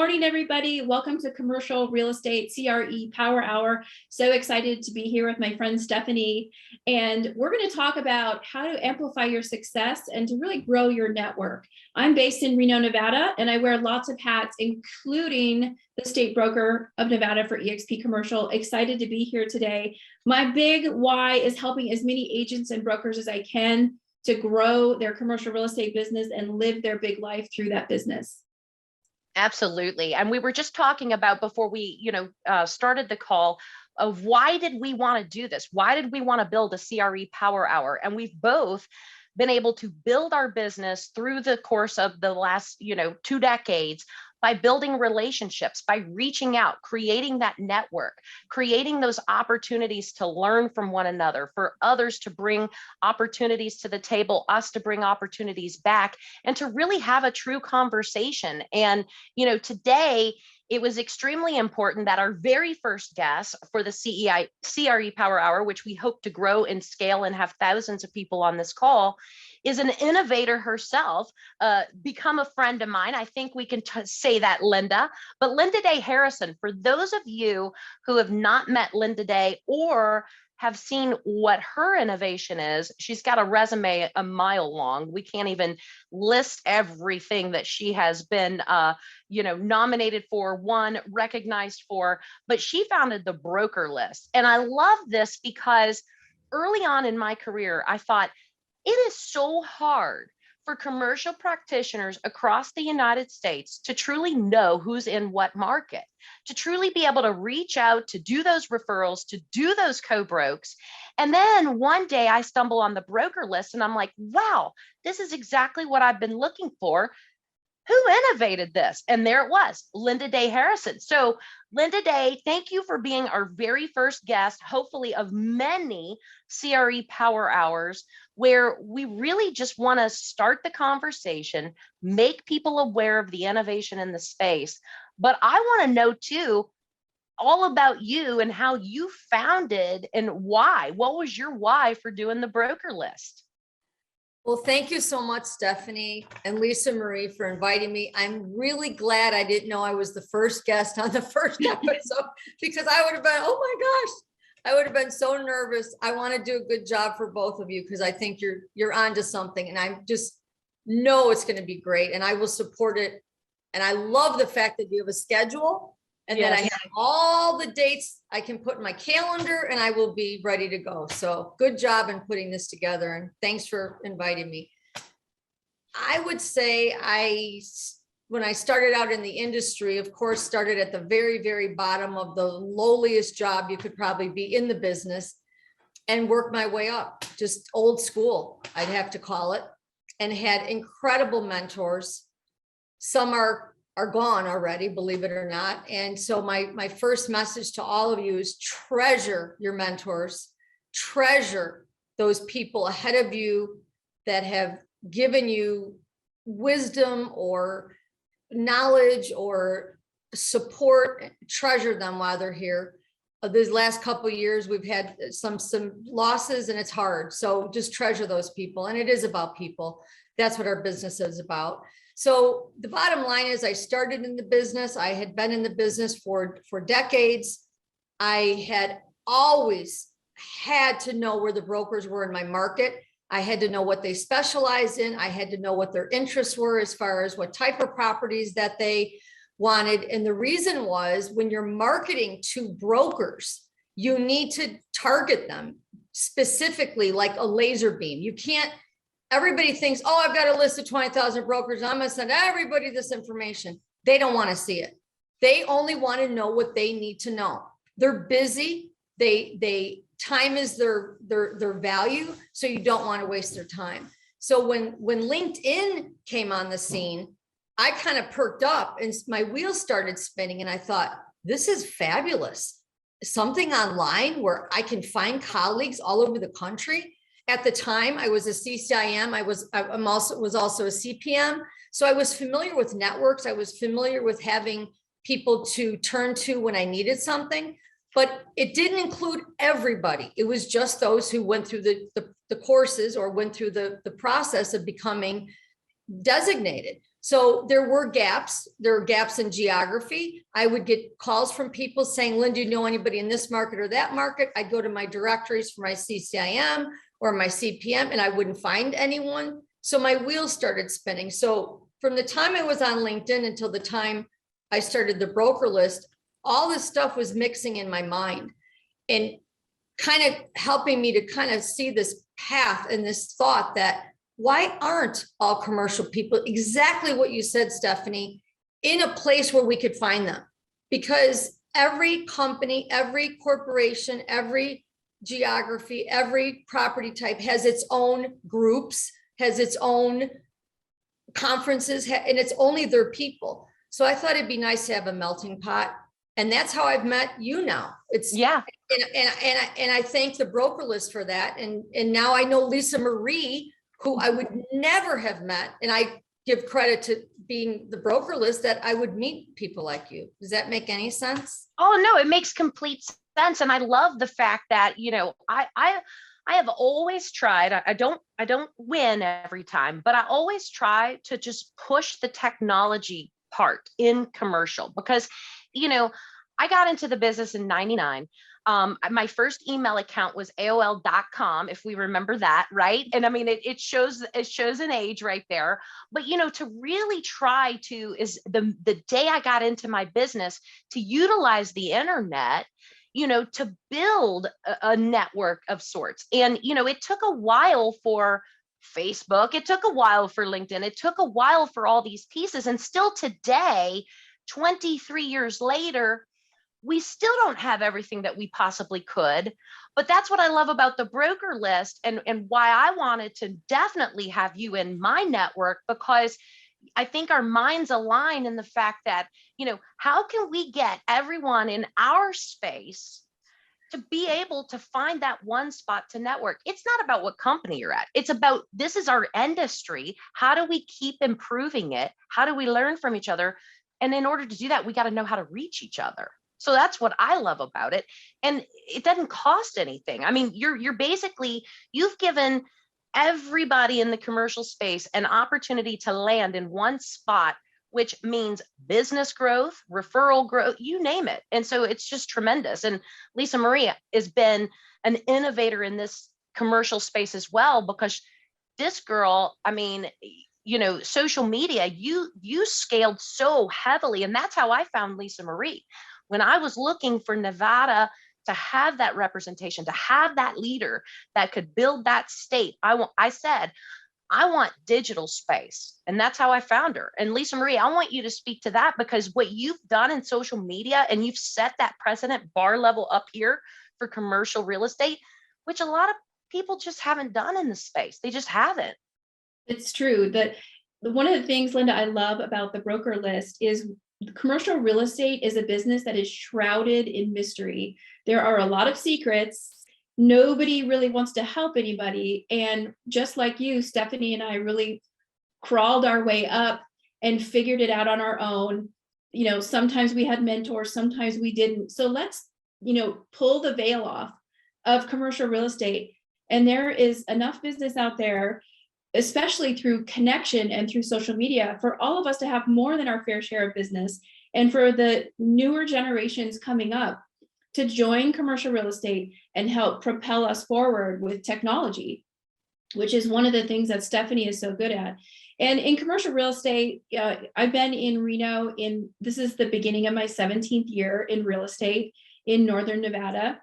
morning, everybody. Welcome to Commercial Real Estate CRE Power Hour. So excited to be here with my friend Stephanie. And we're going to talk about how to amplify your success and to really grow your network. I'm based in Reno, Nevada, and I wear lots of hats, including the state broker of Nevada for eXp Commercial. Excited to be here today. My big why is helping as many agents and brokers as I can to grow their commercial real estate business and live their big life through that business. Absolutely. And we were just talking about before we, started the call of why did we want to do this? Why did we want to build a CRE Power Hour? And we've both been able to build our business through the course of the last, 2 decades by building relationships, by reaching out, creating that network, creating those opportunities to learn from one another, for others to bring opportunities to the table, us to bring opportunities back, and to really have a true conversation. And, today, it was extremely important that our very first guest for the CRE Power Hour, which we hope to grow and scale and have thousands of people on this call, is an innovator herself, become a friend of mine. I think we can say that, Linda. But Linda Day Harrison, for those of you who have not met Linda Day or have seen what her innovation is, she's got a resume a mile long. We can't even list everything that she has been, nominated for, won, recognized for, but she founded the TheBrokerList. And I love this because early on in my career, I thought, it is so hard for commercial practitioners across the United States to truly know who's in what market, to truly be able to reach out, to do those referrals, to do those co-brokes. And then one day I stumble on the broker list and I'm like, wow, this is exactly what I've been looking for. Who innovated this? And there it was, Linda Day Harrison. So Linda Day, thank you for being our very first guest, hopefully of many CRE Power Hours, where we really just want to start the conversation, make people aware of the innovation in the space. But I want to know too, all about you and how you founded and why. What was your why for doing the broker list? Well, thank you so much, Stephanie and Lisamarie, for inviting me. I'm really glad I didn't know I was the first guest on the first episode because I would have been, oh my gosh, I would have been so nervous. I want to do a good job for both of you because I think you're onto something, and I just know it's going to be great, and I will support it. And I love the fact that you have a schedule and that I have all the dates I can put in my calendar and I will be ready to go. So good job in putting this together. And thanks for inviting me. I would say when I started out in the industry, of course, started at the very, very bottom of the lowliest job you could probably be in the business and worked my way up, just old school, I'd have to call it, and had incredible mentors. Some are gone already, believe it or not. And so my first message to all of you is treasure your mentors, treasure those people ahead of you that have given you wisdom or knowledge or support. Treasure them while they're here. These last couple of years, we've had some losses and it's hard. So just treasure those people. And it is about people. That's what our business is about. So the bottom line is I started in the business. I had been in the business for decades. I had always had to know where the brokers were in my market. I had to know what they specialized in. I had to know what their interests were as far as what type of properties that they wanted. And the reason was when you're marketing to brokers, you need to target them specifically like a laser beam. You can't. Everybody thinks, oh, I've got a list of 20,000 brokers. I'm going to send everybody this information. They don't want to see it. They only want to know what they need to know. They're busy. Time is their value. So you don't want to waste their time. So when LinkedIn came on the scene, I kind of perked up and my wheels started spinning. And I thought, this is fabulous. Something online where I can find colleagues all over the country. At the time, I was a CCIM. I was also a CPM. So I was familiar with networks. I was familiar with having people to turn to when I needed something, but it didn't include everybody. It was just those who went through the courses or went through the process of becoming designated. So there were gaps. There were gaps in geography. I would get calls from people saying, Lynn, do you know anybody in this market or that market? I'd go to my directories for my CCIM or my CPM, and I wouldn't find anyone. So my wheels started spinning. So from the time I was on LinkedIn until the time I started the broker list, all this stuff was mixing in my mind and kind of helping me to kind of see this path and this thought that why aren't all commercial people exactly what you said, Stephanie, in a place where we could find them? Because every company, every corporation, every geography, every property type has its own groups, has its own conferences, and it's only their people. So I thought it'd be nice to have a melting pot. And that's how I've met you now. It's and I thank the broker list for that. And now I know Lisamarie, who I would never have met. And I give credit to being the broker list that I would meet people like you. Does that make any sense? Oh, no, it makes complete sense. And I love the fact that, I have always tried, I don't win every time, but I always try to just push the technology part in commercial because, I got into the business in 99. My first email account was AOL.com, if we remember that, right? And I mean, it shows an age right there. But to really try to is the day I got into my business to utilize the internet, to build a network of sorts. And it took a while for Facebook, it took a while for LinkedIn, it took a while for all these pieces, and still today, 23 years later, we still don't have everything that we possibly could. But that's what I love about the broker list and why I wanted to definitely have you in my network, because I think our minds align in the fact that, how can we get everyone in our space to be able to find that one spot to network? It's not about what company you're at. It's about, this is our industry. How do we keep improving it? How do we learn from each other? And in order to do that, we got to know how to reach each other. So that's what I love about it. And it doesn't cost anything. I mean, you're basically, you've given everybody in the commercial space an opportunity to land in one spot, which means business growth, referral growth, you name it. And so it's just tremendous. And Lisamarie has been an innovator in this commercial space as well, because this girl, I mean, social media, you scaled so heavily. And that's how I found Lisamarie. When I was looking for Nevada to have that representation, to have that leader that could build that state, I said, I want digital space. And that's how I found her. And Lisamarie, I want you to speak to that, because what you've done in social media, and you've set that precedent bar level up here for commercial real estate, which a lot of people just haven't done in the space. They just haven't. It's true that one of the things, Linda, I love about the broker list is commercial real estate is a business that is shrouded in mystery. There are a lot of secrets. Nobody really wants to help anybody. And just like you, Stephanie and I really crawled our way up and figured it out on our own. Sometimes we had mentors, sometimes we didn't. So let's, pull the veil off of commercial real estate. And there is enough business out there, especially through connection and through social media, for all of us to have more than our fair share of business, and for the newer generations coming up to join commercial real estate and help propel us forward with technology, which is one of the things that Stephanie is so good at. And in commercial real estate, I've been in Reno this is the beginning of my 17th year in real estate in Northern Nevada.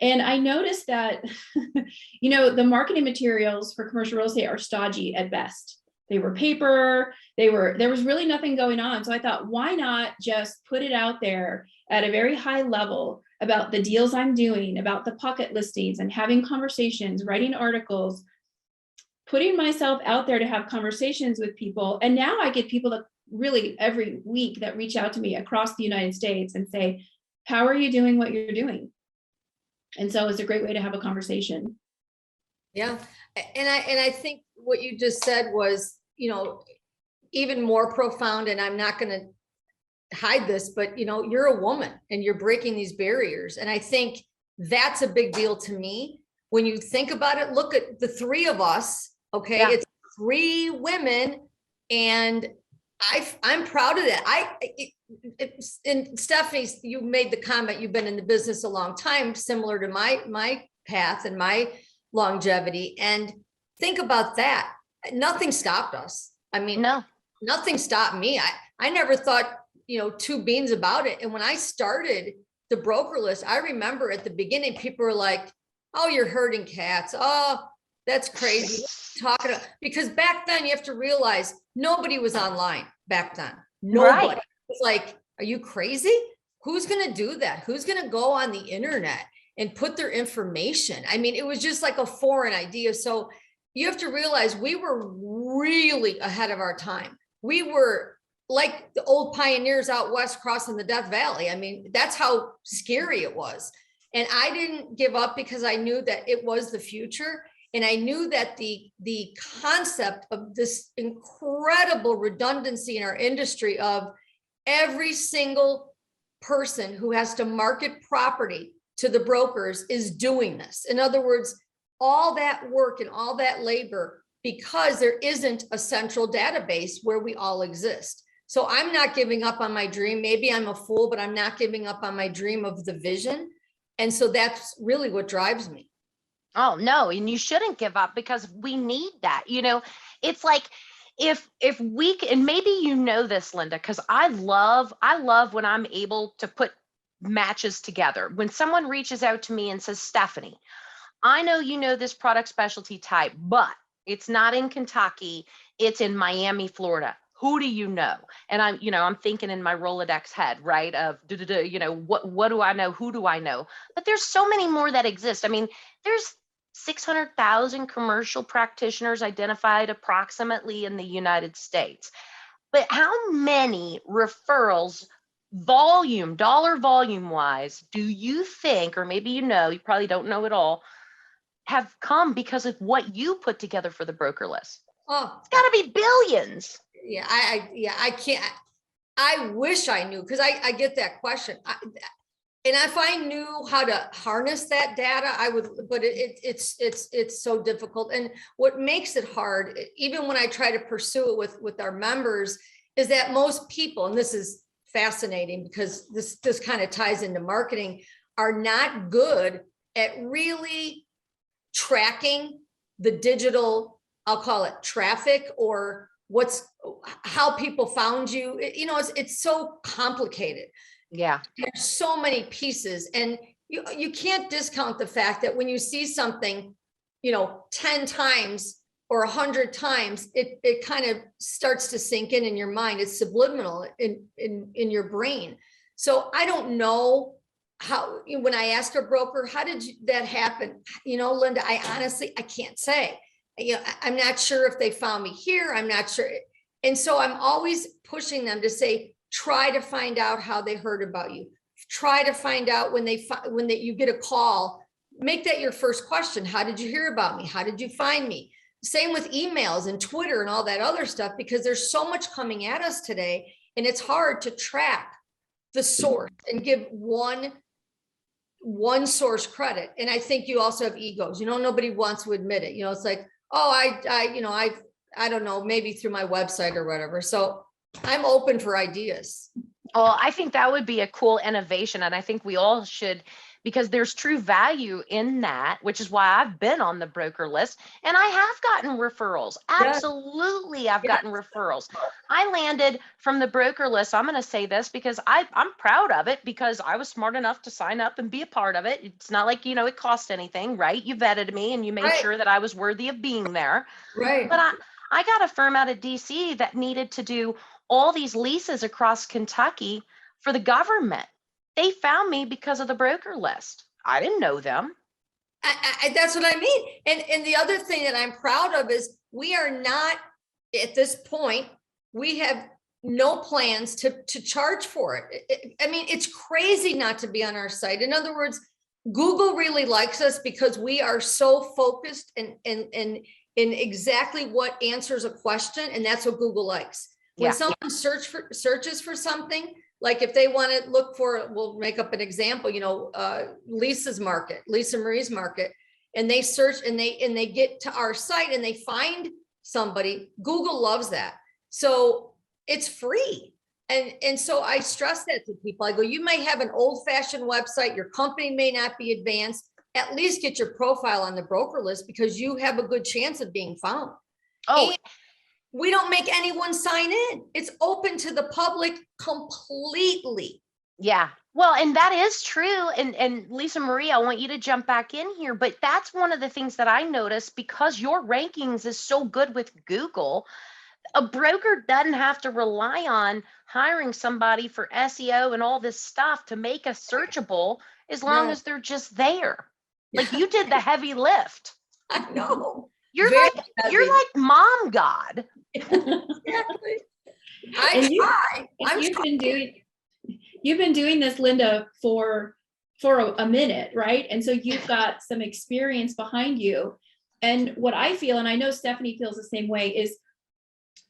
And I noticed that, the marketing materials for commercial real estate are stodgy at best. They were paper, there was really nothing going on. So I thought, why not just put it out there at a very high level about the deals I'm doing, about the pocket listings, and having conversations, writing articles, putting myself out there to have conversations with people. And now I get people that really every week that reach out to me across the United States and say, how are you doing what you're doing? And so it's a great way to have a conversation. Yeah. And I think what you just said was, even more profound, and I'm not going to hide this, but you're a woman and you're breaking these barriers. And I think that's a big deal to me. When you think about it, look at the three of us. Okay. Yeah. It's three women, and I'm proud of that. And Stephanie, you made the comment, you've been in the business a long time, similar to my path and my longevity. And think about that. Nothing stopped us. I mean, No. nothing stopped me. I never thought, two beans about it. And when I started the broker list, I remember at the beginning, people were like, oh, you're herding cats. Oh, that's crazy. Talking about, because back then you have to realize nobody was online back then. Nobody. Right. It's like, are you crazy? Who's going to do that? Who's going to go on the internet and put their information? I mean, it was just like a foreign idea. So you have to realize we were really ahead of our time. We were like the old pioneers out west crossing the Death Valley. I mean, that's how scary it was. And I didn't give up because I knew that it was the future. And I knew that the concept of this incredible redundancy in our industry of every single person who has to market property to the brokers is doing this. In other words, all that work and all that labor, because there isn't a central database where we all exist. So I'm not giving up on my dream. Maybe I'm a fool, but I'm not giving up on my dream of the vision. And so that's really what drives me. Oh, no, and you shouldn't give up because we need that. It's like if we can, and maybe this, Linda, because I love when I'm able to put matches together. When someone reaches out to me and says, Stephanie, I know this product specialty type, but it's not in Kentucky, it's in Miami, Florida. Who do you know? And I'm thinking in my Rolodex head, right? Of what do I know? Who do I know? But there's so many more that exist. I mean, there's 600,000 commercial practitioners identified approximately in the United States. But how many referrals dollar volume wise, do you think, or maybe you probably don't know at all, have come because of what you put together for the broker list? Oh, it's got to be billions. Yeah, I can't. I wish I knew, because I get that question. And if I knew how to harness that data, I would, but it's so difficult. And what makes it hard, even when I try to pursue it with our members, is that most people, and this is fascinating because this kind of ties into marketing, are not good at really tracking the digital, I'll call it traffic, or how people found you. It's so complicated. Yeah. There's so many pieces, and you can't discount the fact that when you see something, 10 times or 100 times, it kind of starts to sink in your mind. It's subliminal in your brain. So I don't know how, when I asked a broker, how did that happen? Linda, I honestly can't say. I'm not sure if they found me here. I'm not sure. And so I'm always pushing them to say, try to find out how they heard about you. Try to find out when you get a call, make that your first question. How did you hear about me? How did you find me? Same with emails and Twitter and all that other stuff, because there's so much coming at us today, and it's hard to track the source and give one source credit. And I think you also have egos. Nobody wants to admit it. It's like, oh, I don't know, maybe through my website or whatever. So I'm open for ideas. Well, I think that would be a cool innovation. And I think we all should, because there's true value in that, which is why I've been on the broker list and I have gotten referrals. Absolutely. I've gotten referrals. I landed from the broker list. I'm going to say this because I'm proud of it, because I was smart enough to sign up and be a part of it. It's not like, it cost anything, right? You vetted me and you made sure that I was worthy of being there. Right. But I got a firm out of DC that needed to do all these leases across Kentucky for the government. They found me because of the broker list. I didn't know them. That's what I mean. And the other thing that I'm proud of is we are not, at this point, we have no plans to charge for it. I mean, it's crazy not to be on our site. In other words, Google really likes us because we are so focused in exactly what answers a question. And that's what Google likes. When someone searches for something, like if they want to look for, we'll make up an example, Lisa Marie's market, and they search and they get to our site and they find somebody, Google loves that. So it's free. And so I stress that to people. I go, you may have an old fashioned website. Your company may not be advanced. At least get your profile on the broker list because you have a good chance of being found. Oh, and we don't make anyone sign in. It's open to the public completely. yeah. Well, and that is true. And Lisamarie, I want you to jump back in here, but that's one of the things that I noticed because your rankings is so good with Google. A broker doesn't have to rely on hiring somebody for SEO and all this stuff to make us searchable as long as they're just there. Like you did the heavy lift. I know. You're like mom God. Exactly. You've been doing this, Linda, for a minute, right? And so you've got some experience behind you. And what I feel, and I know Stephanie feels the same way, is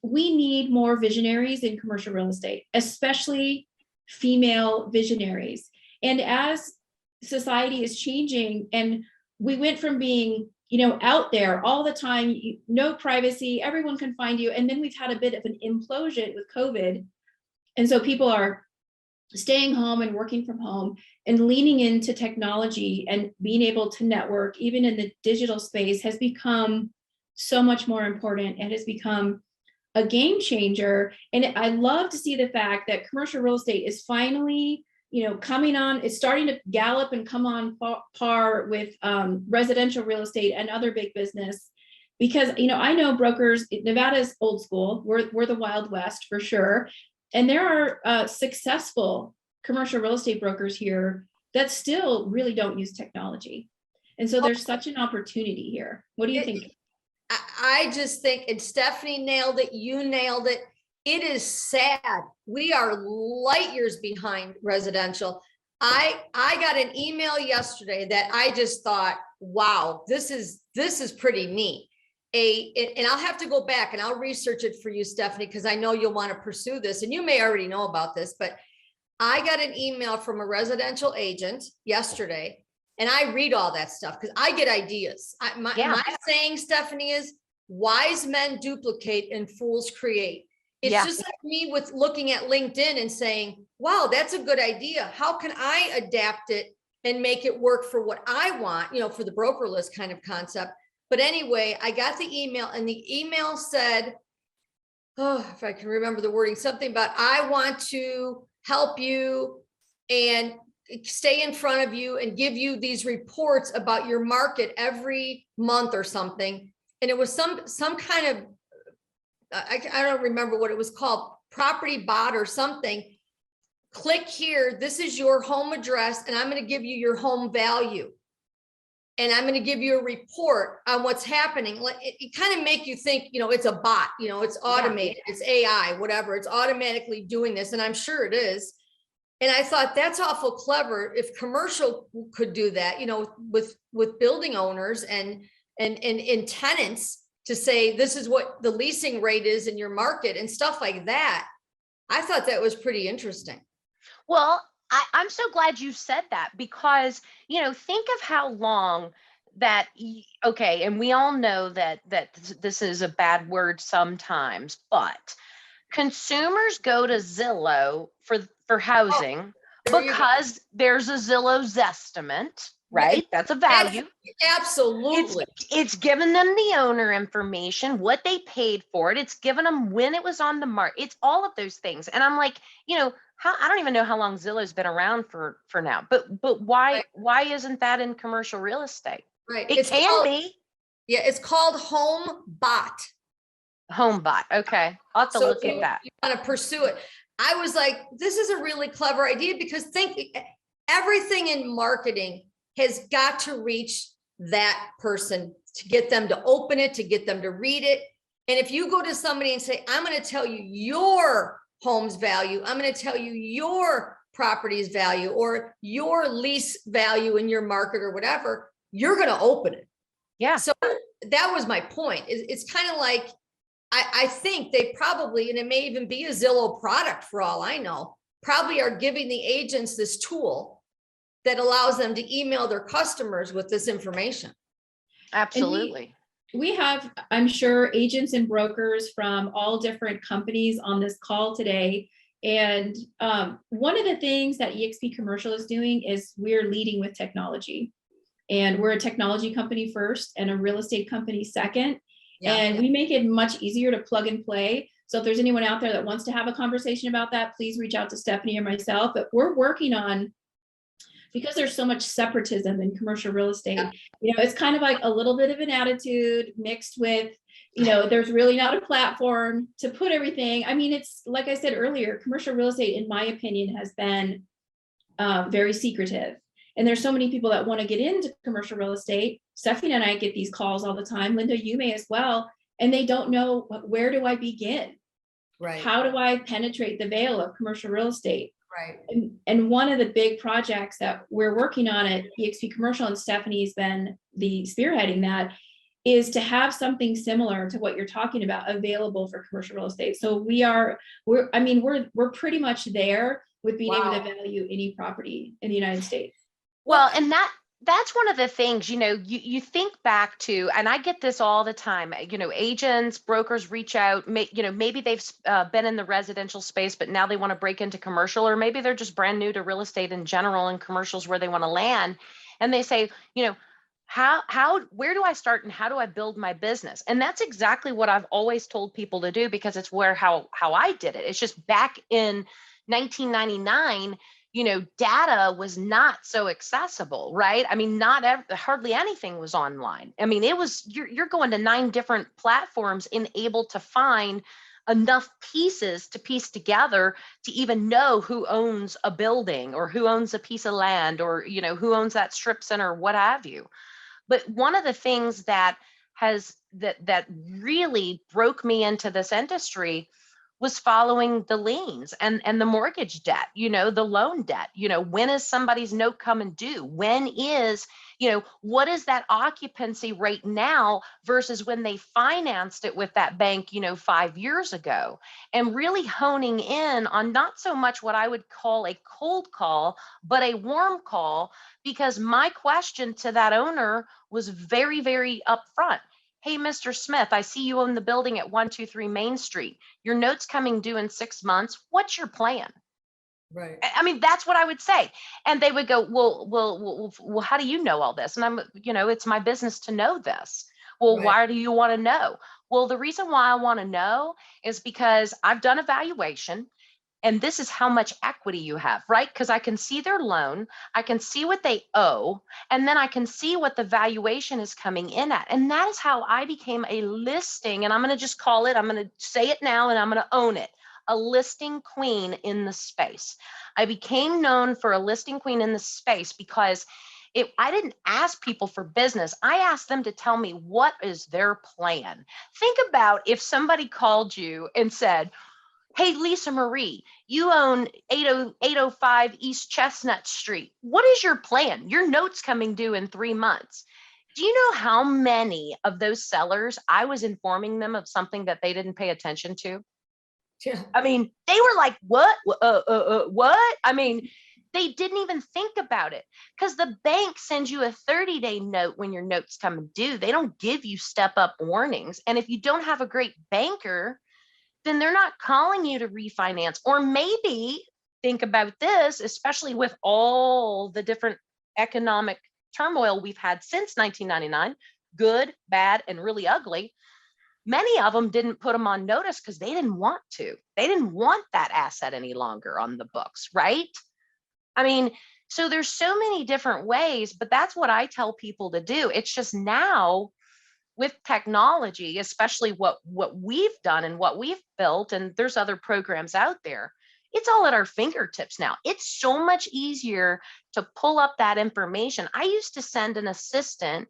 we need more visionaries in commercial real estate, especially female visionaries. And as society is changing, and we went from being, out there all the time, no privacy, everyone can find you. And then we've had a bit of an implosion with COVID. And so people are staying home and working from home and leaning into technology and being able to network, even in the digital space, has become so much more important and has become a game changer. And I love to see the fact that commercial real estate is finally, coming on, it's starting to gallop and come on par with residential real estate and other big business. Because, I know brokers, Nevada's old school, we're the Wild West for sure. And there are successful commercial real estate brokers here that still really don't use technology. And so there's such an opportunity here. What do you think? I just think, and Stephanie nailed it, you nailed it. It is sad. We are light years behind residential. I got an email yesterday that I just thought, wow, this is pretty neat. And I'll have to go back and I'll research it for you, Stephanie, because I know you'll want to pursue this, and you may already know about this, but I got an email from a residential agent yesterday, and I read all that stuff because I get ideas. My saying, Stephanie, is wise men duplicate and fools create. It's just like me with looking at LinkedIn and saying, wow, that's a good idea. How can I adapt it and make it work for what I want, for the broker list kind of concept. But anyway, I got the email, and the email said, if I can remember the wording, something about, I want to help you and stay in front of you and give you these reports about your market every month or something. And it was some kind of, I don't remember what it was called, property bot or something. Click here. This is your home address, and I'm going to give you your home value. And I'm going to give you a report on what's happening. It kind of make you think, it's a bot, it's automated, it's AI, whatever. It's automatically doing this. And I'm sure it is. And I thought that's awful clever. If commercial could do that, with building owners and tenants to say, this is what the leasing rate is in your market and stuff like that. I thought that was pretty interesting. Well, I'm so glad you said that because, think of how long that, okay, and we all know that this is a bad word sometimes, but consumers go to Zillow for housing because there's a Zillow Zestimate, right? That's a value. Absolutely. It's given them the owner information, what they paid for it. It's given them when it was on the market. It's all of those things. And I'm like, I don't even know how long Zillow's been around for now, but why isn't that in commercial real estate? Right. It can be. Yeah, it's called Home Bot. Home Bot. Okay. I'll have to look at that. You want to pursue it. I was like, this is a really clever idea because everything in marketing has got to reach that person to get them to open it, to get them to read it. And if you go to somebody and say, I'm going to tell you your home's value, I'm going to tell you your property's value or your lease value in your market or whatever, you're going to open it. Yeah. So that was my point. It's kind of like, I think they probably, and it may even be a Zillow product for all I know, probably are giving the agents this tool that allows them to email their customers with this information. Absolutely. We have, I'm sure, agents and brokers from all different companies on this call today. And one of the things that eXp Commercial is doing is we're leading with technology. And we're a technology company first and a real estate company second. And we make it much easier to plug and play. So if there's anyone out there that wants to have a conversation about that, please reach out to Stephanie or myself. But we're working on, because there's so much separatism in commercial real estate, it's kind of like a little bit of an attitude mixed with, there's really not a platform to put everything. I mean, it's like I said earlier, commercial real estate, in my opinion, has been very secretive. And there's so many people that want to get into commercial real estate. Stephanie and I get these calls all the time. Linda, you may as well. And they don't know, where do I begin? Right. How do I penetrate the veil of commercial real estate? Right. And one of the big projects that we're working on at eXp Commercial, and Stephanie's been the spearheading that, is to have something similar to what you're talking about available for commercial real estate. So we're pretty much there with being able to value any property in the United States. Well, and that's one of the things, you think back to, and I get this all the time, agents, brokers reach out, maybe they've been in the residential space, but now they want to break into commercial, or maybe they're just brand new to real estate in general and commercials where they want to land. And they say, where do I start and how do I build my business? And that's exactly what I've always told people to do, because it's how I did it. It's just back in 1999, data was not so accessible, right? I mean, hardly anything was online. I mean, it was, you're going to 9 different platforms and able to find enough pieces to piece together to even know who owns a building or who owns a piece of land or, who owns that strip center, what have you. But one of the things that really broke me into this industry was following the liens and the mortgage debt, the loan debt. When is somebody's note coming due? When is, what is that occupancy rate now versus when they financed it with that bank, 5 years ago? And really honing in on not so much what I would call a cold call, but a warm call, because my question to that owner was very, very upfront. Hey, Mr. Smith, I see you own the building at 123 Main Street. Your note's coming due in 6 months. What's your plan? Right. I mean, that's what I would say. And they would go, well, how do you know all this? And I'm, it's my business to know this. Well, Right. Why do you want to know? Well, the reason why I want to know is because I've done a valuation. And this is how much equity you have, right? Because I can see their loan, I can see what they owe, and then I can see what the valuation is coming in at. And that is how I became a listing. And I'm going to just call it, I'm going to say it now, and I'm going to own it, a listing queen in the space. I became known for a listing queen in the space because I didn't ask people for business. I asked them to tell me what is their plan. Think about if somebody called you and said, hey, Lisamarie, you own 805 East Chestnut Street. What is your plan? Your note's coming due in 3 months. Do you know how many of those sellers I was informing them of something that they didn't pay attention to? Yeah. I mean, they were like, what? What? I mean, they didn't even think about it, because the bank sends you a 30-day note when your note's coming due. They don't give you step-up warnings. And if you don't have a great banker, then they're not calling you to refinance. Or maybe think about this, especially with all the different economic turmoil we've had since 1999, good, bad, and really ugly. Many of them didn't put them on notice because they didn't want to. They didn't want that asset any longer on the books, right? I mean, so there's so many different ways, but that's what I tell people to do. It's just now, with technology, especially what we've done and what we've built, and there's other programs out there, it's all at our fingertips now. It's so much easier to pull up that information. I used to send an assistant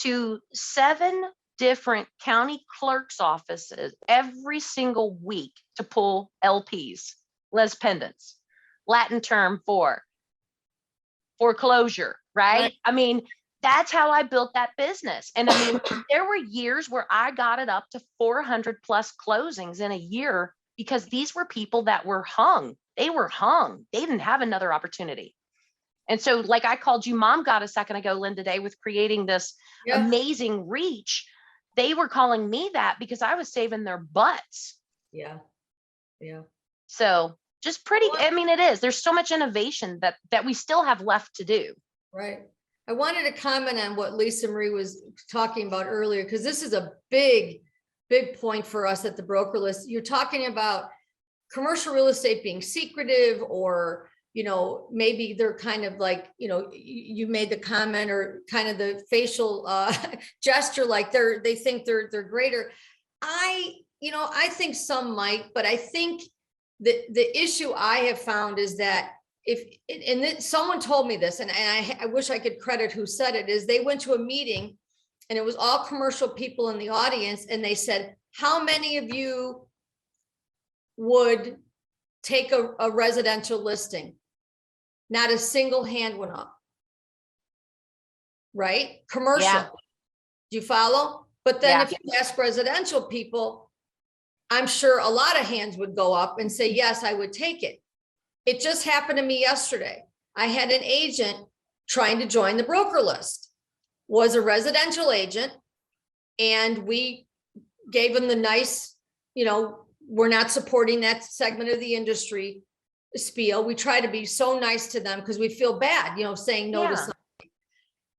to 7 different county clerk's offices every single week to pull LPs, les pendants, Latin term for foreclosure, right? I mean, that's how I built that business. And I mean, there were years where I got it up to 400 plus closings in a year, because these were people that were hung. They were hung. They didn't have another opportunity. And so, like I called you Mom God a second ago, Linda, today, with creating this amazing reach. they were calling me that because I was saving their butts. Yeah. Yeah. So just pretty, I mean, it is, there's so much innovation that we still have left to do. Right. I wanted to comment on what Lisamarie was talking about earlier, because this is a big point for us at the Broker List. You're talking about commercial real estate being secretive, or, you know, maybe they're kind of like, you know, you made the comment or kind of the facial gesture, like they think they're greater. I think some might, but I think the issue I have found is that someone told me this, and I wish I could credit who said it, is they went to a meeting and it was all commercial people in the audience, and they said, how many of you would take a residential listing? Not a single hand went up. Right? Commercial. Yeah. Do you follow? But then if you ask residential people, I'm sure a lot of hands would go up and say, yes, I would take it. It just happened to me yesterday. I had an agent trying to join the broker list, was a residential agent, and we gave him the nice, you know, we're not supporting that segment of the industry spiel. We try to be so nice to them because we feel bad, you know, saying no to something.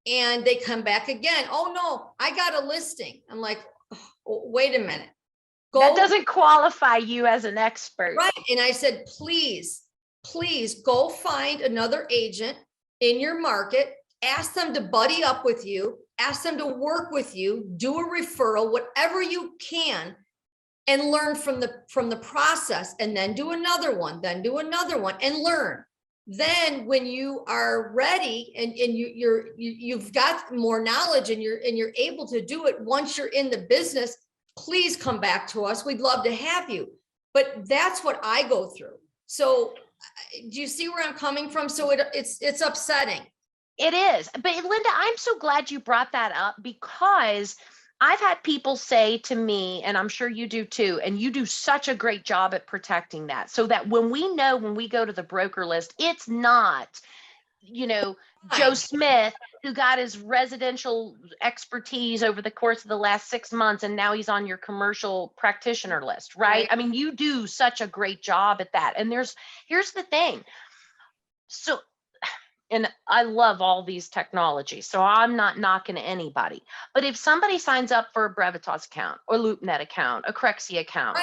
And they come back again. Oh no, I got a listing. I'm like, oh, wait a minute. That doesn't qualify you as an expert. Right. And I said, please go find another agent in your market, ask them to buddy up with you, ask them to work with you, do a referral, whatever you can, and learn from the process, and then do another one, and learn. Then when you are ready and you've got more knowledge and you're able to do it once you're in the business, please come back to us. We'd love to have you. But that's what I go through. So do you see where I'm coming from? So it's upsetting. It is. But Linda, I'm so glad you brought that up, because I've had people say to me, and I'm sure you do too, and you do such a great job at protecting that, so that when we go to the broker list, it's not, you know, Joe Smith, who got his residential expertise over the course of the last 6 months, and now he's on your commercial practitioner list, right? I mean, you do such a great job at that. And here's the thing. So, and I love all these technologies, so I'm not knocking anybody. But if somebody signs up for a Brevitas account, or LoopNet account, a Crexi account,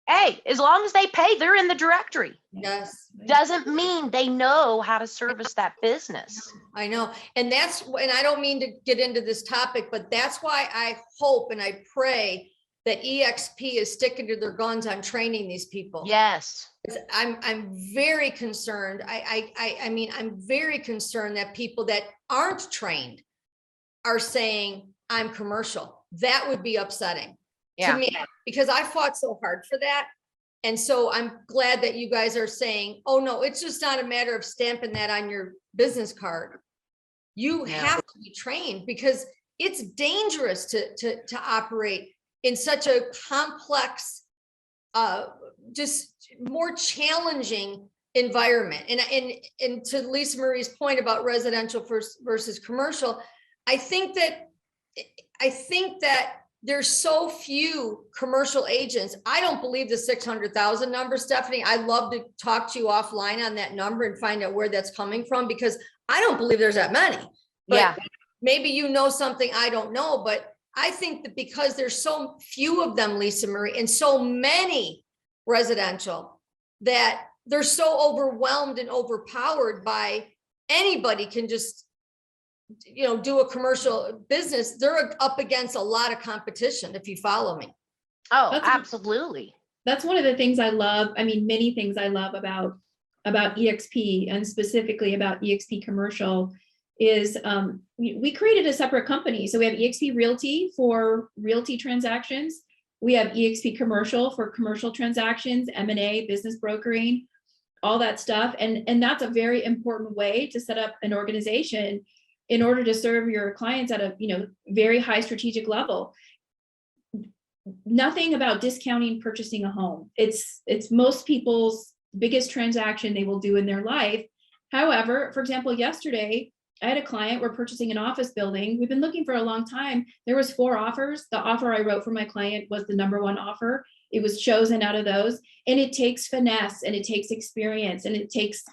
hey, as long as they pay, they're in the directory. Yes. Doesn't mean they know how to service that business. I know. And I don't mean to get into this topic, but that's why I hope and I pray that EXP is sticking to their guns on training these people. Yes. I'm very concerned. I mean, I'm very concerned that people that aren't trained are saying I'm commercial. That would be upsetting to me, because I fought so hard for that. And so I'm glad that you guys are saying, oh no, it's just not a matter of stamping that on your business card. You have to be trained, because it's dangerous to operate in such a complex, just more challenging environment. And to Lisamarie's point about residential versus commercial, I think that there's so few commercial agents. I don't believe the 600,000 number, Stephanie. I'd love to talk to you offline on that number and find out where that's coming from, because I don't believe there's that many. But maybe you know something I don't know, but I think that because there's so few of them, Lisamarie, and so many residential, that they're so overwhelmed and overpowered by anybody can just, you know, do a commercial business. They're up against a lot of competition, if you follow me. Oh, absolutely. That's one of the things I love. I mean, many things I love about EXP, and specifically about EXP Commercial, is we created a separate company. So we have EXP Realty for realty transactions. We have EXP Commercial for commercial transactions, M&A, business brokering, all that stuff. And that's a very important way to set up an organization in order to serve your clients at a, you know, very high strategic level. Nothing about discounting purchasing a home. It's most people's biggest transaction they will do in their life. However, for example, yesterday, I had a client, we're purchasing an office building. We've been looking for a long time. There was 4 offers. The offer I wrote for my client was the number 1 offer. It was chosen out of those. And it takes finesse, and it takes experience, and it takes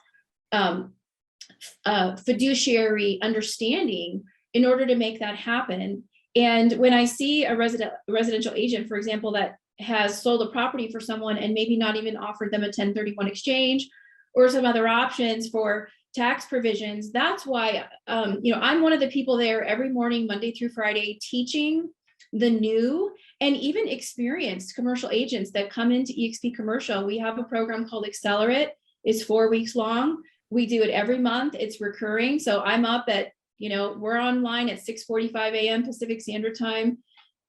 fiduciary understanding in order to make that happen. And when I see a residential agent, for example, that has sold a property for someone and maybe not even offered them a 1031 exchange or some other options for tax provisions, that's why I'm one of the people there every morning, Monday through Friday, teaching the new and even experienced commercial agents that come into eXp Commercial. We have a program called Accelerate. It's 4 weeks long. We do it every month. It's recurring. So I'm up at, we're online at 6:45 a.m. Pacific Standard Time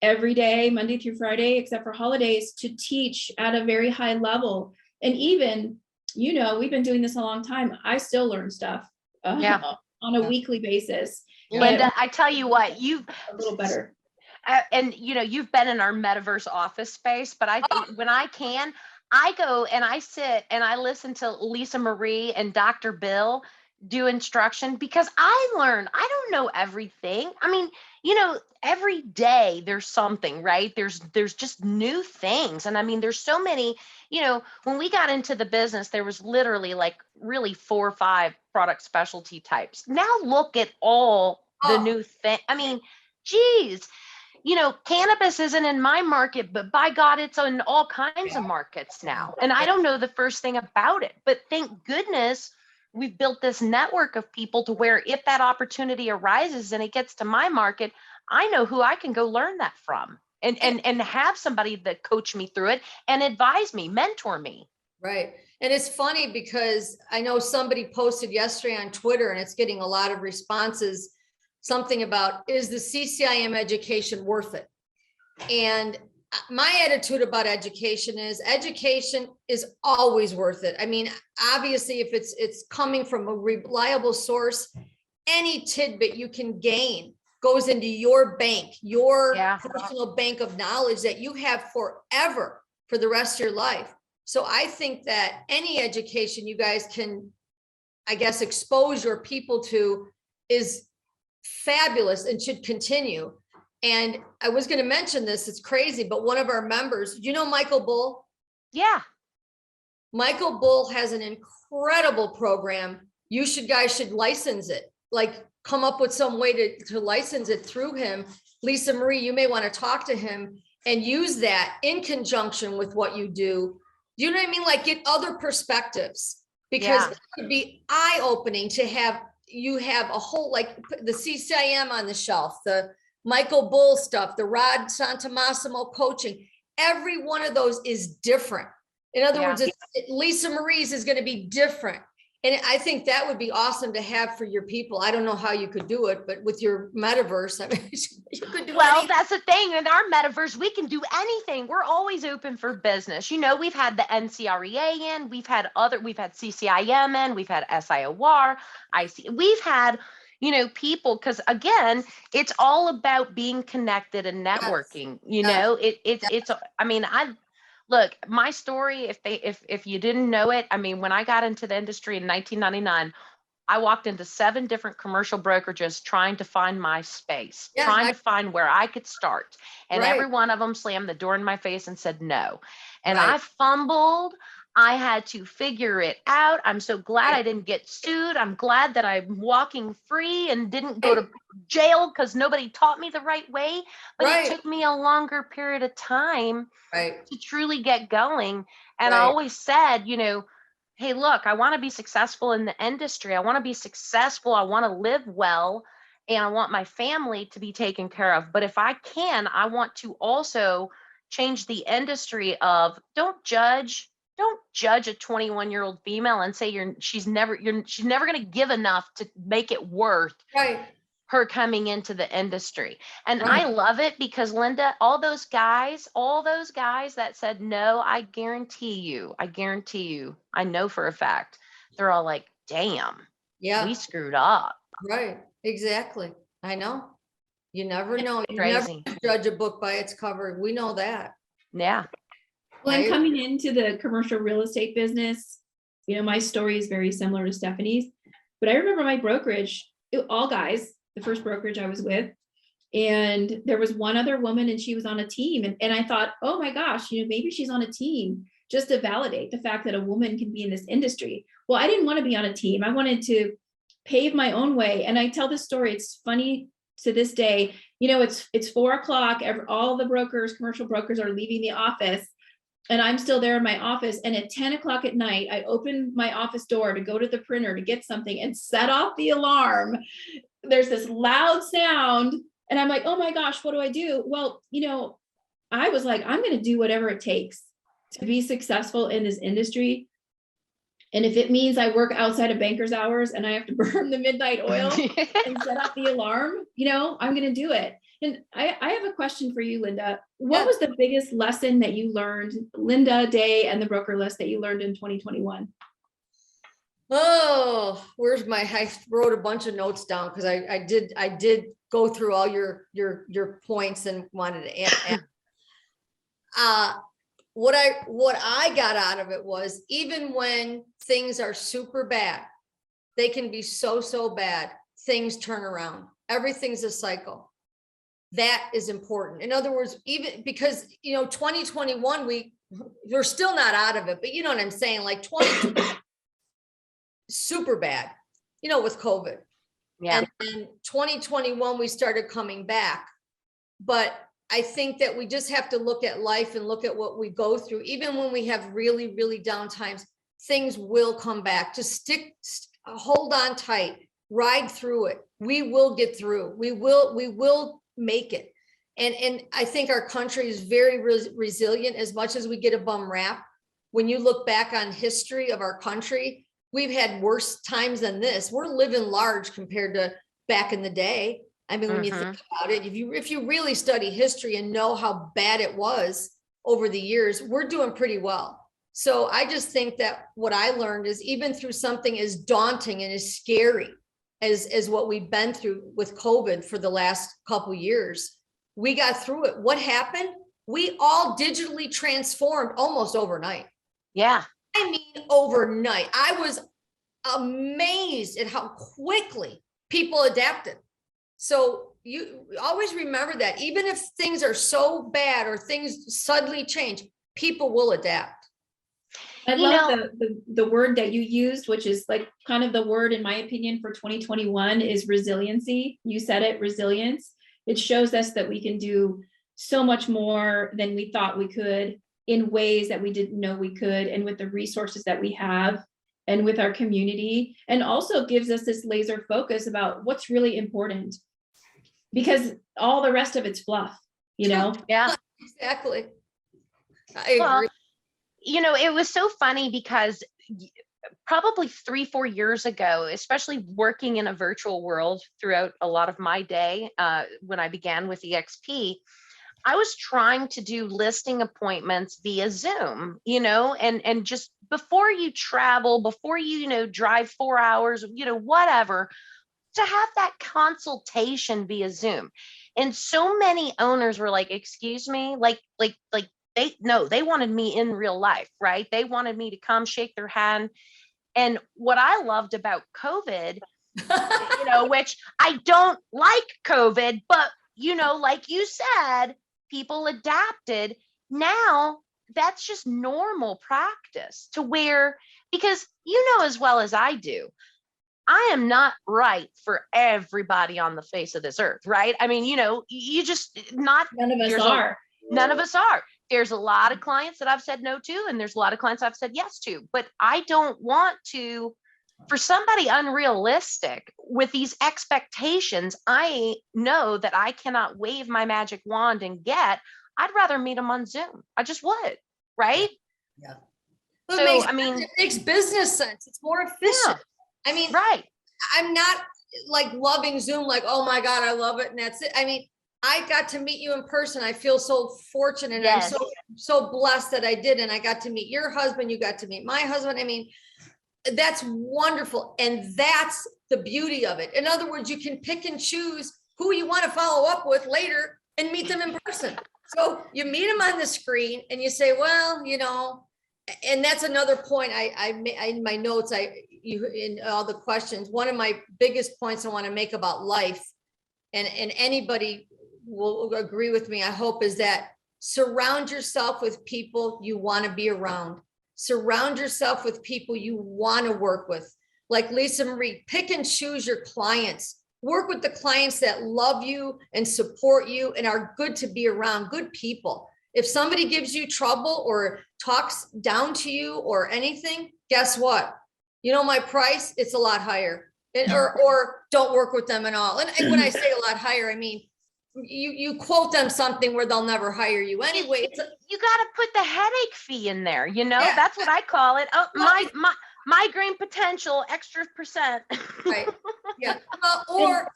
every day, Monday through Friday, except for holidays, to teach at a very high level. And even, we've been doing this a long time. I still learn stuff on a weekly basis. Linda, I tell you what, you've a little better. And you've been in our metaverse office space, but when I can, I go and I sit and I listen to Lisamarie and Dr. Bill do instruction, because I learn. I don't know everything. I mean, every day there's something, right? There's just new things. And I mean, there's so many, when we got into the business, there was literally like really 4 or 5 product specialty types. Now look at all the new thing. I mean, geez. Cannabis isn't in my market, but by God, it's in all kinds of markets now. And I don't know the first thing about it, but thank goodness we've built this network of people to where if that opportunity arises and it gets to my market, I know who I can go learn that from and have somebody that coach me through it and advise me, mentor me. Right. And it's funny because I know somebody posted yesterday on Twitter, and it's getting a lot of responses, something about, is the CCIM education worth it? And my attitude about education is always worth it. I mean, obviously, if it's coming from a reliable source, any tidbit you can gain goes into your bank, your personal bank of knowledge that you have forever for the rest of your life. So I think that any education you guys can, I guess, expose your people to is fabulous and should continue. And I was going to mention this, it's crazy, but one of our members, Michael Bull? Yeah. Michael Bull has an incredible program. You guys should license it, like come up with some way to license it through him. Lisamarie, you may want to talk to him and use that in conjunction with what you do. You know what I mean? Like get other perspectives, because it could be eye-opening to have a whole, like the CCIM on the shelf, the Michael Bull stuff, the Rod Santamassimo coaching. Every one of those is different. In other words, Lisamarie's is going to be different. And I think that would be awesome to have for your people. I don't know how you could do it, but with your metaverse, I mean, you could do anything. That's the thing. In our metaverse, we can do anything. We're always open for business. We've had the NCREA in, we've had CCIM in, we've had SIOR, IC. We've had, people, because again, it's all about being connected and networking. Look, my story, if you didn't know it, I mean, when I got into the industry in 1999, I walked into 7 different commercial brokerages trying to find my space, trying to find where I could start. And every one of them slammed the door in my face and said no. And I fumbled. I had to figure it out. I'm so glad I didn't get sued. I'm glad that I'm walking free and didn't go to jail because nobody taught me the right way. But it took me a longer period of time to truly get going. And I always said, hey, look, I want to be successful in the industry. I want to be successful. I want to live well. And I want my family to be taken care of. But if I can, I want to also change the industry of don't judge a 21-year-old female and say she's never going to give enough to make it worth her coming into the industry. And I love it because, Linda, all those guys that said no, I guarantee you, I know for a fact, they're all like, damn, we screwed up. Right. Exactly. I know. You never know. You never judge a book by its cover. We know that. Yeah. Well, I'm coming into the commercial real estate business. My story is very similar to Stephanie's, but I remember my brokerage, all guys, the first brokerage I was with. And there was one other woman and she was on a team. And I thought, oh my gosh, maybe she's on a team just to validate the fact that a woman can be in this industry. Well, I didn't want to be on a team. I wanted to pave my own way. And I tell this story, it's funny to this day. It's 4:00. All the brokers, commercial brokers, are leaving the office. And I'm still there in my office. And at 10:00 at night, I opened my office door to go to the printer to get something and set off the alarm. There's this loud sound. And I'm like, oh my gosh, what do I do? Well, I was like, I'm going to do whatever it takes to be successful in this industry. And if it means I work outside of banker's hours and I have to burn the midnight oil and set off the alarm, I'm going to do it. And I have a question for you, Linda. What was the biggest lesson that you learned, Linda Day and the Broker List, that you learned in 2021? Oh, I wrote a bunch of notes down because I did go through all your points and wanted to add. What I got out of it was, even when things are super bad, they can be so bad, things turn around. Everything's a cycle. That is important. In other words, even because 2021, we're still not out of it, but you know what I'm saying? Like 2020, super bad, with COVID. Yeah. And 2021, we started coming back. But I think that we just have to look at life and look at what we go through. Even when we have really, really down times, things will come back. Just hold on tight, ride through it. We will get through. We will make it. And I think our country is very resilient. As much as we get a bum rap, when you look back on history of our country, we've had worse times than this. We're living large compared to back in the day. I mean, when you think about it, if you really study history and know how bad it was over the years, we're doing pretty well. So I just think that what I learned is, even through something as daunting and as scary as what we've been through with COVID for the last couple of years, we got through it. What happened? We all digitally transformed almost overnight. Yeah. I mean, overnight. I was amazed at how quickly people adapted. So you always remember that, even if things are so bad or things suddenly change, people will adapt. I love the word that you used, which is like kind of the word, in my opinion, for 2021 is resiliency. You said it, resilience. It shows us that we can do so much more than we thought we could, in ways that we didn't know we could, and with the resources that we have, and with our community, and also gives us this laser focus about what's really important, because all the rest of it's fluff, Yeah, exactly. I agree. It was so funny because probably 3-4 years ago, especially working in a virtual world throughout a lot of my day, when I began with EXP, I was trying to do listing appointments via Zoom, and just before you travel, before you, drive 4 hours, whatever, to have that consultation via Zoom. And so many owners were like, excuse me, they wanted me in real life, right? They wanted me to come shake their hand. And what I loved about COVID, which I don't like COVID, but, like you said, people adapted. Now that's just normal practice, to where, because as well as I do, I am not right for everybody on the face of this earth, right? I mean, you just not. None of us are. None of us are. There's a lot of clients that I've said no to, and there's a lot of clients I've said yes to, but I don't want to, for somebody unrealistic with these expectations, I know that I cannot wave my magic wand and I'd rather meet them on Zoom. I just would, right? Yeah. So, it makes business sense. It's more efficient. Yeah, I mean, right. I'm not like loving Zoom, like, oh my God, I love it. And that's it. I mean, I got to meet you in person. I feel so fortunate. Yes. I'm so blessed that I did. And I got to meet your husband. You got to meet my husband. I mean, that's wonderful. And that's the beauty of it. In other words, you can pick and choose who you want to follow up with later and meet them in person. So you meet them on the screen and you say, well, and that's another point I in my notes, you in all the questions. One of my biggest points I want to make about life, and anybody will agree with me, I hope, is that surround yourself with people you want to be around. Surround yourself with people you want to work with. Like Lisamarie, pick and choose your clients. Work with the clients that love you and support you and are good to be around, good people. If somebody gives you trouble or talks down to you or anything, guess what? You know my price, it's a lot higher. Or don't work with them at all. And when I say a lot higher, I mean, you quote them something where they'll never hire you anyway. You got to put the headache fee in there. Yeah. That's what I call it. Oh, migraine potential, extra %. Right. Yeah. Or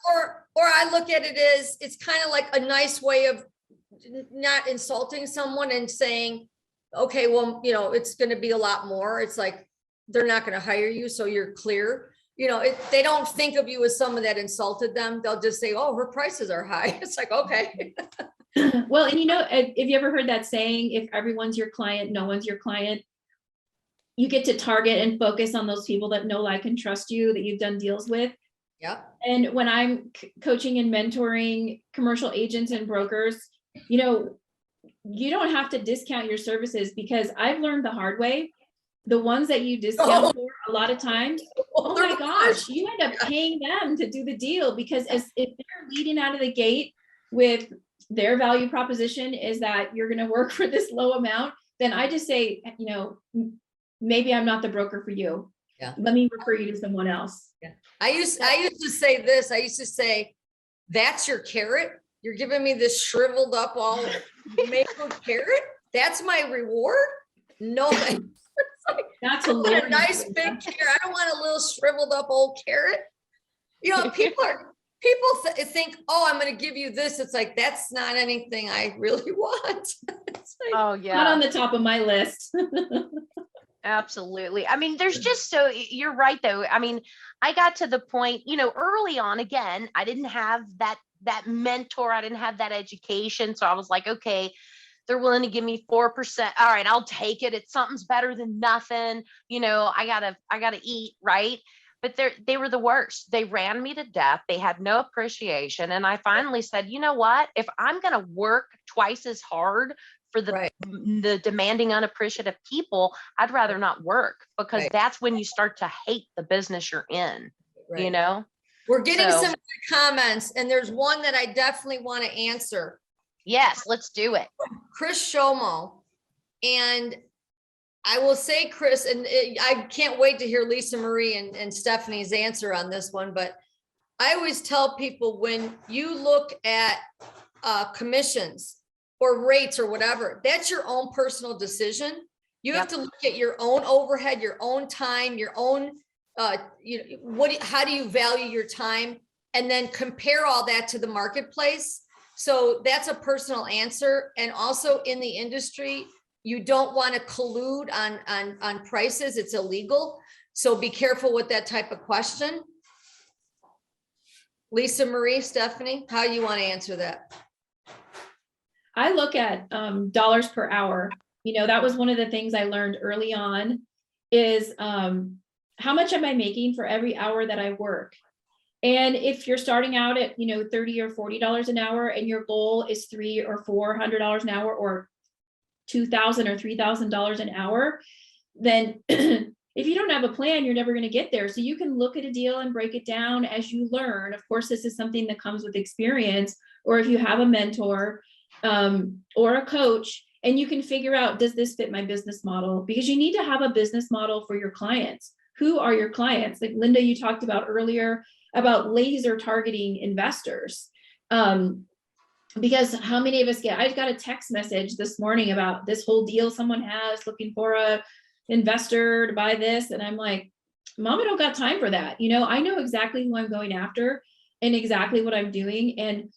I look at it as, it's kind of like a nice way of not insulting someone and saying, okay, well, it's going to be a lot more. It's like, they're not going to hire you. So you're clear. They don't think of you as someone that insulted them. They'll just say, oh, her prices are high. It's like, okay. Well, and if you ever heard that saying, if everyone's your client, no one's your client, you get to target and focus on those people that know, like, and trust you, that you've done deals with. Yeah. And when I'm coaching and mentoring commercial agents and brokers, you don't have to discount your services, because I've learned the hard way. The ones that you discount for, a lot of times, oh my gosh, you end up paying them to do the deal, because if they're leading out of the gate with their value proposition is that you're going to work for this low amount, then I just say, maybe I'm not the broker for you. Yeah. Let me refer you to someone else. Yeah. I used to say this. I used to say, that's your carrot. You're giving me this shriveled up all mangled carrot. That's my reward. No, That's I want a nice big carrot. I don't want a little shriveled up old carrot. People think, oh, I'm going to give you this. It's like, that's not anything I really want. Like, Oh yeah. Not on the top of my list. Absolutely. I mean, you're right though. I mean, I got to the point, early on, again, I didn't have that mentor. I didn't have that education. So I was like, okay, they're willing to give me 4%. All right, I'll take it. Something's better than nothing. I gotta eat, right? But they were the worst. They ran me to death. They had no appreciation. And I finally said, you know what? If I'm gonna work twice as hard for the demanding, unappreciative people, I'd rather not work, because that's when you start to hate the business you're in. Right. We're getting some good comments, and there's one that I definitely want to answer. Yes, let's do it. Chris Shomo. And I will say, Chris, and I can't wait to hear Lisamarie and Stephanie's answer on this one, but I always tell people, when you look at commissions or rates or whatever, that's your own personal decision. You have to look at your own overhead, your own time, your own, how do you value your time? And then compare all that to the marketplace. So that's a personal answer. And also in the industry, you don't want to collude on prices. It's illegal. So be careful with that type of question. Lisamarie, Stephanie, how do you want to answer that? I look at dollars per hour. That was one of the things I learned early on is how much am I making for every hour that I work? And if you're starting out at, $30 or $40 an hour, and your goal is $300 or $400 an hour, or $2,000 or $3,000 an hour, then if you don't have a plan, you're never going to get there. So you can look at a deal and break it down as you learn. Of course, this is something that comes with experience, or if you have a mentor or a coach, and you can figure out, does this fit my business model? Because you need to have a business model for your clients. Who are your clients? Like Linda, you talked about earlier about laser targeting investors. Because how many of us I got a text message this morning about this whole deal someone has looking for a investor to buy this. And I'm like, Mom, I don't got time for that. I know exactly who I'm going after and exactly what I'm doing. And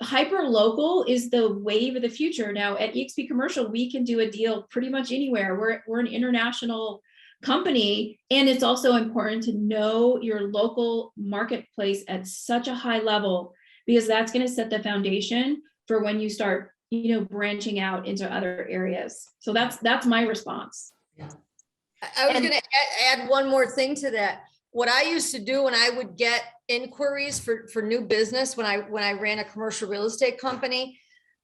hyper local is the wave of the future. Now at eXp Commercial, we can do a deal pretty much anywhere. We're an international company. And it's also important to know your local marketplace at such a high level, because that's going to set the foundation for when you start, branching out into other areas. So that's my response. Yeah. I was going to add one more thing to that. What I used to do when I would get inquiries for new business, when I ran a commercial real estate company,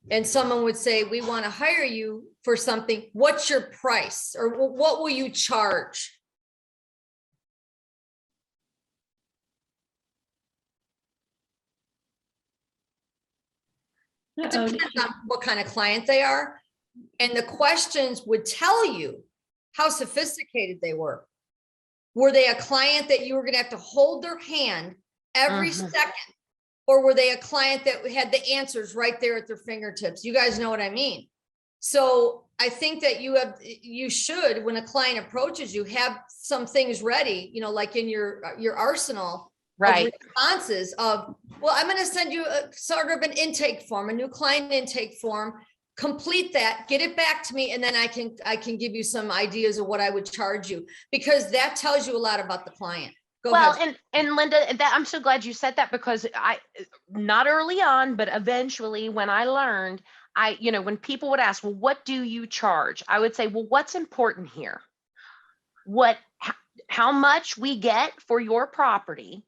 and someone would say, we want to hire you for something. What's your price? Or what will you charge? It depends on what kind of client they are. And the questions would tell you how sophisticated they were. Were they a client that you were going to have to hold their hand every second? Or were they a client that had the answers right there at their fingertips? You guys know what I mean? So I think that you should, when a client approaches you, have some things ready, you know, like in your arsenal of responses of, well, I'm going to send you a sort of an intake form, a new client intake form. Complete that, get it back to me, and then I can give you some ideas of what I would charge you, because that tells you a lot about the client. Go ahead. And Linda, I'm so glad you said that, because not early on, but eventually when I learned, when people would ask, well, what do you charge? I would say, well, what's important here? How much we get for your property,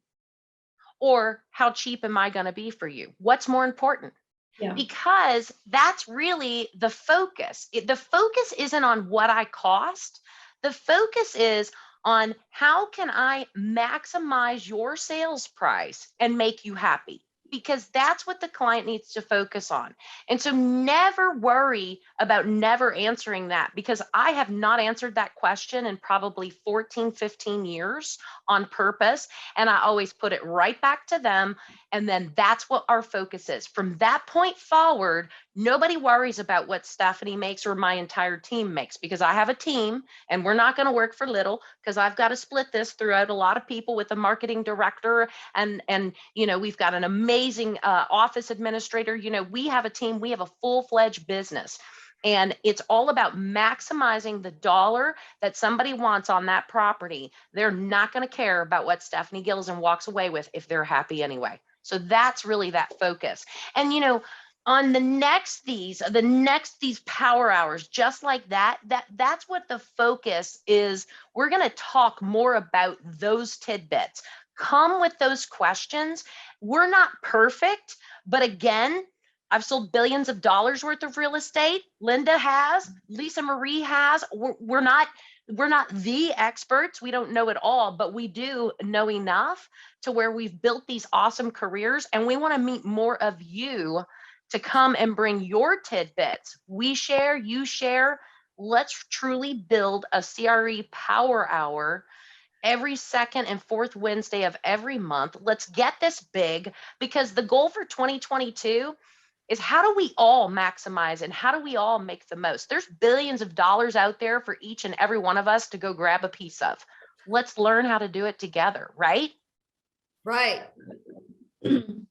or how cheap am I going to be for you? What's more important? Yeah. Because that's really the focus. The focus isn't on what I cost. The focus is on how can I maximize your sales price and make you happy, because that's what the client needs to focus on. And so never worry about never answering that, because I have not answered that question in probably 14, 15 years on purpose. And I always put it right back to them. And then that's what our focus is. From that point forward, nobody worries about what Stephanie makes or my entire team makes, because I have a team and we're not going to work for little, because I've got to split this throughout a lot of people with a marketing director. And we've got an amazing office administrator. We have a team, we have a full-fledged business. And it's all about maximizing the dollar that somebody wants on that property. They're not going to care about what Stephanie Gilezan walks away with if they're happy anyway. So that's really that focus. And, on the next these power hours, just like that's what the focus is. We're going to talk more about those tidbits. Come with those questions. We're not perfect, but again, I've sold billions of dollars worth of real estate. Linda has, Lisamarie has. We're not the experts. We don't know it all, but we do know enough to where we've built these awesome careers, and we want to meet more of you to come and bring your tidbits. We share, you share. Let's truly build a CRE Power Hour every second and fourth Wednesday of every month. Let's get this big, because the goal for 2022 is, how do we all maximize and how do we all make the most? There's billions of dollars out there for each and every one of us to go grab a piece of. Let's learn how to do it together, right? Right.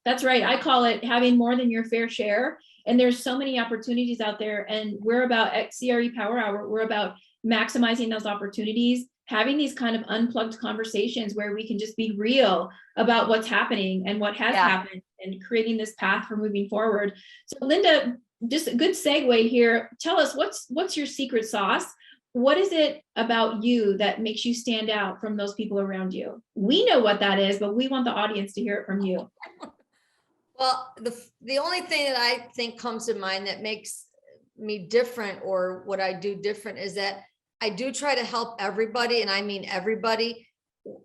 That's right. I call it having more than your fair share. And there's so many opportunities out there. And we're about, at CRE Power Hour, we're about maximizing those opportunities, having these kind of unplugged conversations where we can just be real about what's happening and what has happened, and creating this path for moving forward. So Linda, just a good segue here. Tell us, what's your secret sauce? What is it about you that makes you stand out from those people around you? We know what that is, but we want the audience to hear it from you. Well, the only thing that I think comes to mind that makes me different, or what I do different, is that I do try to help everybody, and I mean everybody.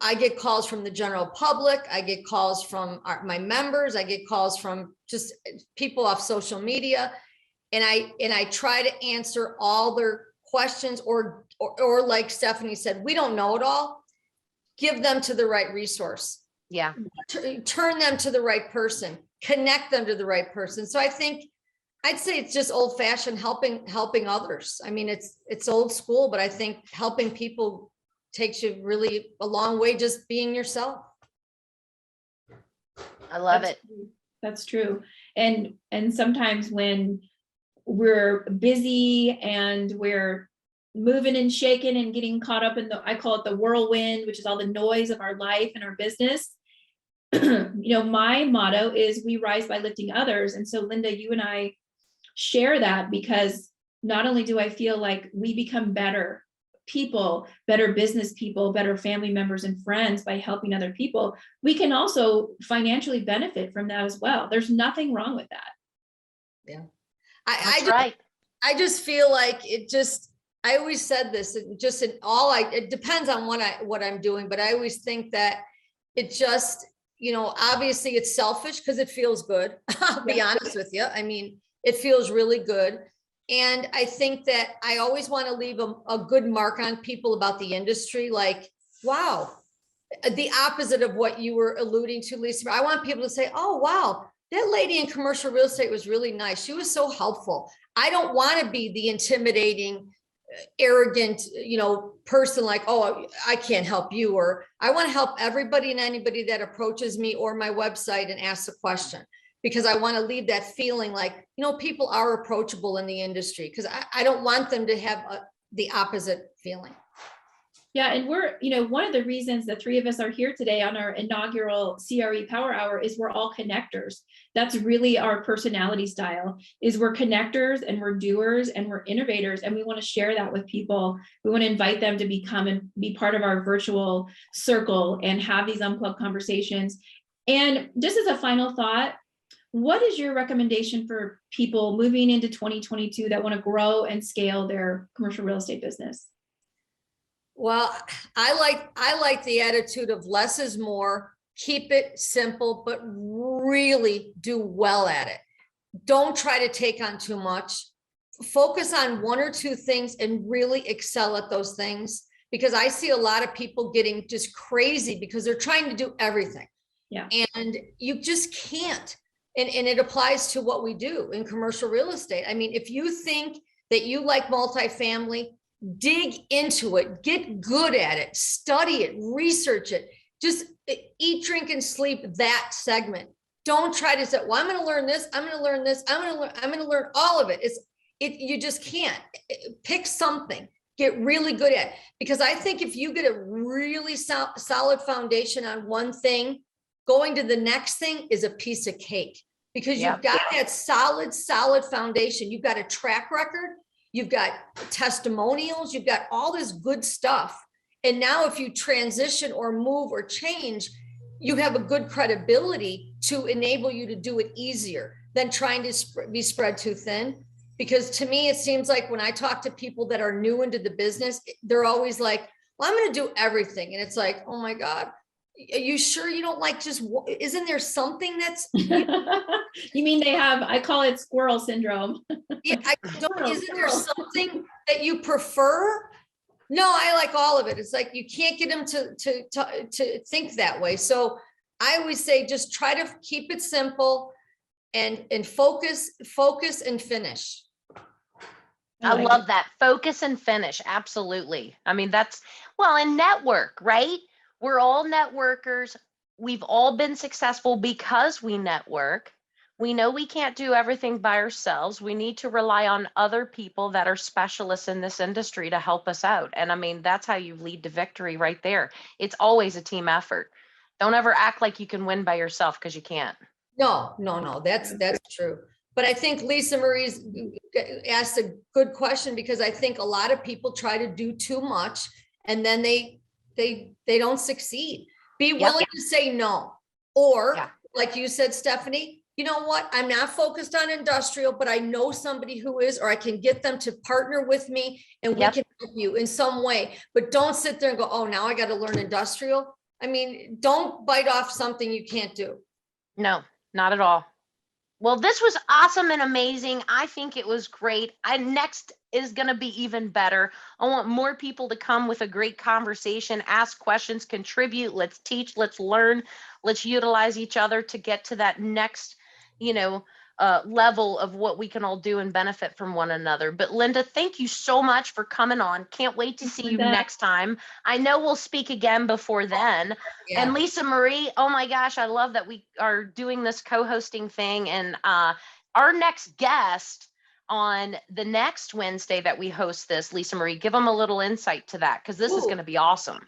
I get calls from the general public. I get calls from my members. I get calls from just people off social media. And I try to answer all their questions, or like Stephanie said, we don't know it all. Give them to the right resource. Yeah. Turn them to the right person, connect them to the right person. So I'd say it's just old fashioned helping others. I mean, it's old school, but I think helping people takes you really a long way, just being yourself. I love it. That's true. And sometimes when we're busy and we're moving and shaking and getting caught up in I call it the whirlwind, which is all the noise of our life and our business. My motto is, we rise by lifting others. And so Linda, you and I share that, because not only do I feel like we become better people, better business people, better family members and friends by helping other people, we can also financially benefit from that as well. There's nothing wrong with that. Yeah. I just feel like I always said this, it depends on what I'm doing, but I always think that it just, obviously it's selfish because it feels good. I'll be honest with you. I mean, it feels really good. And I think that I always want to leave a good mark on people about the industry. Like, wow, the opposite of what you were alluding to, Lisa. I want people to say, oh, wow, that lady in commercial real estate was really nice. She was so helpful. I don't want to be the intimidating, arrogant, person like, oh, I can't help you. Or I want to help everybody and anybody that approaches me or my website and asks a question, because I want to leave that feeling like, people are approachable in the industry, because I don't want them to have the opposite feeling. Yeah. And we're, one of the reasons the three of us are here today on our inaugural CRE Power Hour is we're all connectors. That's really our personality style, is we're connectors and we're doers and we're innovators. And we want to share that with people. We want to invite them to become and be part of our virtual circle and have these unplugged conversations. And just as a final thought, what is your recommendation for people moving into 2022 that want to grow and scale their commercial real estate business? Well, I like the attitude of less is more. Keep it simple, but really do well at it. Don't try to take on too much. Focus on one or two things and really excel at those things, because I see a lot of people getting just crazy because they're trying to do everything. Yeah. And you just can't. And it applies to what we do in commercial real estate. I mean, if you think that you like multifamily, dig into it, get good at it, study it, research it, just eat, drink, and sleep that segment. Don't try to say, well, I'm going to learn this. I'm going to learn this. I'm going to learn all of it. You just can't. Pick something, get really good at it. Because I think if you get a really solid foundation on one thing, going to the next thing is a piece of cake, because you've got that solid foundation. You've got a track record. You've got testimonials, you've got all this good stuff. And now if you transition or move or change, you have a good credibility to enable you to do it easier than trying to be spread too thin. Because to me, it seems like when I talk to people that are new into the business, they're always like, well, I'm going to do everything. And it's like, oh my God, are you sure you don't like isn't there something that's you mean they have, I call it squirrel syndrome. Yeah, isn't there something that you prefer? No, I like all of it. It's like you can't get them to think that way. So I always say just try to keep it simple and focus and finish. I love that. Focus and finish. Absolutely. I mean, and network, right? We're all networkers. We've all been successful because we network. We know we can't do everything by ourselves. We need to rely on other people that are specialists in this industry to help us out. And I mean, that's how you lead to victory right there. It's always a team effort. Don't ever act like you can win by yourself, because you can't. No, that's true. But I think Lisamarie's asked a good question, because I think a lot of people try to do too much and then they don't succeed. Be willing to say no. Or like you said, Stephanie, you know what? I'm not focused on industrial, but I know somebody who is, or I can get them to partner with me and we can help you in some way. But don't sit there and go, oh, now I got to learn industrial. I mean, don't bite off something you can't do. No, not at all. Well, this was awesome and amazing. I think it was great. Next is going to be even better. I want more people to come with a great conversation, ask questions, contribute. Let's teach, let's learn, let's utilize each other to get to that next, level of what we can all do and benefit from one another. But Linda, thank you so much for coming on. Can't wait to see you next time. I know we'll speak again before then. Yeah. And Lisamarie, oh my gosh, I love that we are doing this co-hosting thing. And our next guest on the next Wednesday that we host this, Lisamarie, give them a little insight to that, because this is going to be awesome.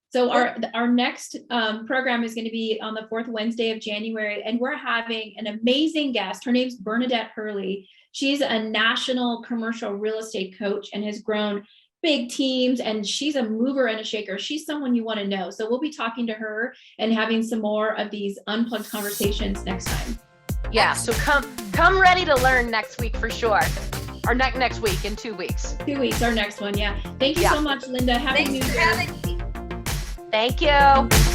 So our next program is going to be on the 4th Wednesday of January, and we're having an amazing guest. Her name's Bernadette Hurley. She's a national commercial real estate coach and has grown big teams, and she's a mover and a shaker. She's someone you want to know. So we'll be talking to her and having some more of these unplugged conversations next time. Yeah, so come ready to learn next week for sure. Or next week, in 2 weeks. 2 weeks, our next one. Yeah. Thank you so much, Linda. Happy New Year. Thanks for having me. Thank you.